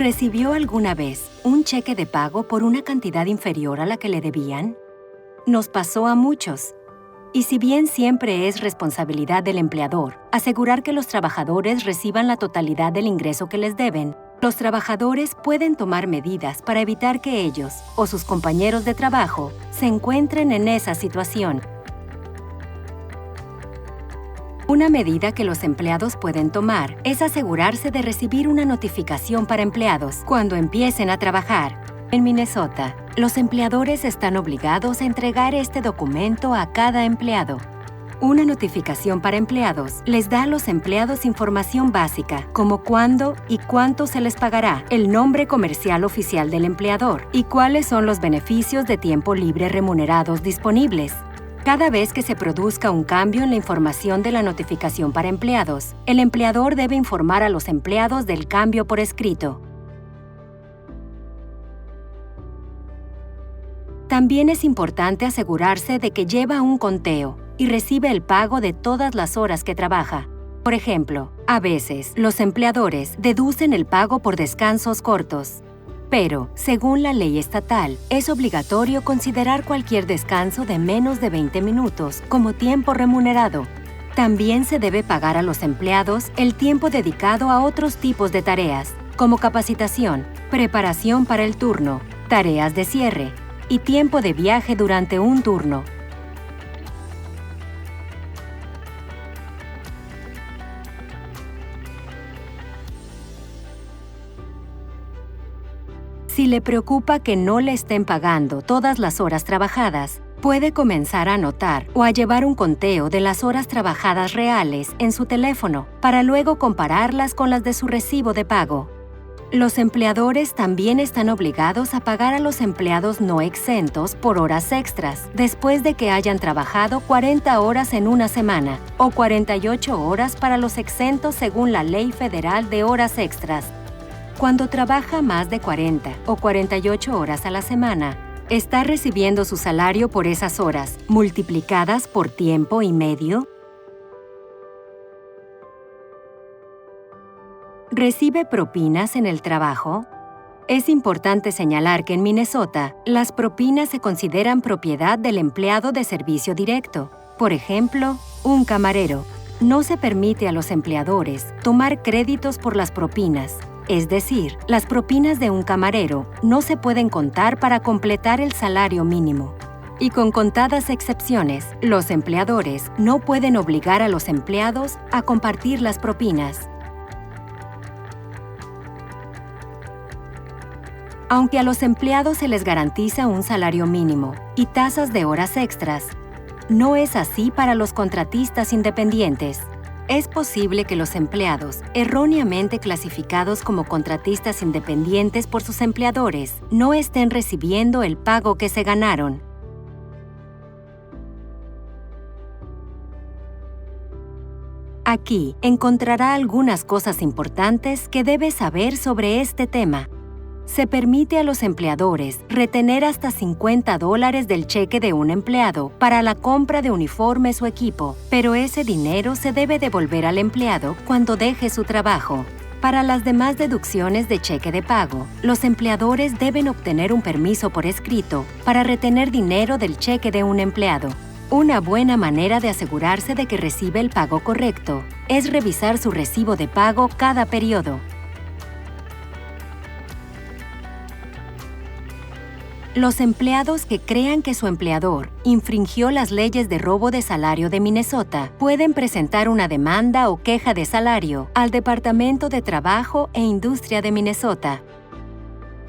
¿Recibió alguna vez un cheque de pago por una cantidad inferior a la que le debían? Nos pasó a muchos. Y si bien siempre es responsabilidad del empleador asegurar que los trabajadores reciban la totalidad del ingreso que les deben, los trabajadores pueden tomar medidas para evitar que ellos o sus compañeros de trabajo se encuentren en esa situación. Una medida que los empleados pueden tomar es asegurarse de recibir una notificación para empleados cuando empiecen a trabajar. En Minnesota, los empleadores están obligados a entregar este documento a cada empleado. Una notificación para empleados les da a los empleados información básica, como cuándo y cuánto se les pagará, el nombre comercial oficial del empleador y cuáles son los beneficios de tiempo libre remunerados disponibles. Cada vez que se produzca un cambio en la información de la notificación para empleados, el empleador debe informar a los empleados del cambio por escrito. También es importante asegurarse de que lleva un conteo y recibe el pago de todas las horas que trabaja. Por ejemplo, a veces los empleadores deducen el pago por descansos cortos. Pero, según la ley estatal, es obligatorio considerar cualquier descanso de menos de 20 minutos como tiempo remunerado. También se debe pagar a los empleados el tiempo dedicado a otros tipos de tareas, como capacitación, preparación para el turno, tareas de cierre y tiempo de viaje durante un turno. Si le preocupa que no le estén pagando todas las horas trabajadas, puede comenzar a anotar o a llevar un conteo de las horas trabajadas reales en su teléfono para luego compararlas con las de su recibo de pago. Los empleadores también están obligados a pagar a los empleados no exentos por horas extras después de que hayan trabajado 40 horas en una semana o 48 horas para los exentos según la Ley Federal de Horas Extras. Cuando trabaja más de 40 o 48 horas a la semana, ¿está recibiendo su salario por esas horas multiplicadas por tiempo y medio? ¿Recibe propinas en el trabajo? Es importante señalar que en Minnesota, las propinas se consideran propiedad del empleado de servicio directo. Por ejemplo, un camarero. No se permite a los empleadores tomar créditos por las propinas. Es decir, las propinas de un camarero no se pueden contar para completar el salario mínimo. Y con contadas excepciones, los empleadores no pueden obligar a los empleados a compartir las propinas. Aunque a los empleados se les garantiza un salario mínimo y tasas de horas extras, no es así para los contratistas independientes. Es posible que los empleados, erróneamente clasificados como contratistas independientes por sus empleadores, no estén recibiendo el pago que se ganaron. Aquí encontrará algunas cosas importantes que debe saber sobre este tema. Se permite a los empleadores retener hasta $50 del cheque de un empleado para la compra de uniformes o equipo, pero ese dinero se debe devolver al empleado cuando deje su trabajo. Para las demás deducciones de cheque de pago, los empleadores deben obtener un permiso por escrito para retener dinero del cheque de un empleado. Una buena manera de asegurarse de que recibe el pago correcto es revisar su recibo de pago cada periodo. Los empleados que crean que su empleador infringió las leyes de robo de salario de Minnesota pueden presentar una demanda o queja de salario al Departamento de Trabajo e Industria de Minnesota.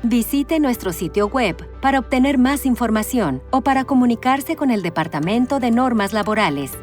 Visite nuestro sitio web para obtener más información o para comunicarse con el Departamento de Normas Laborales.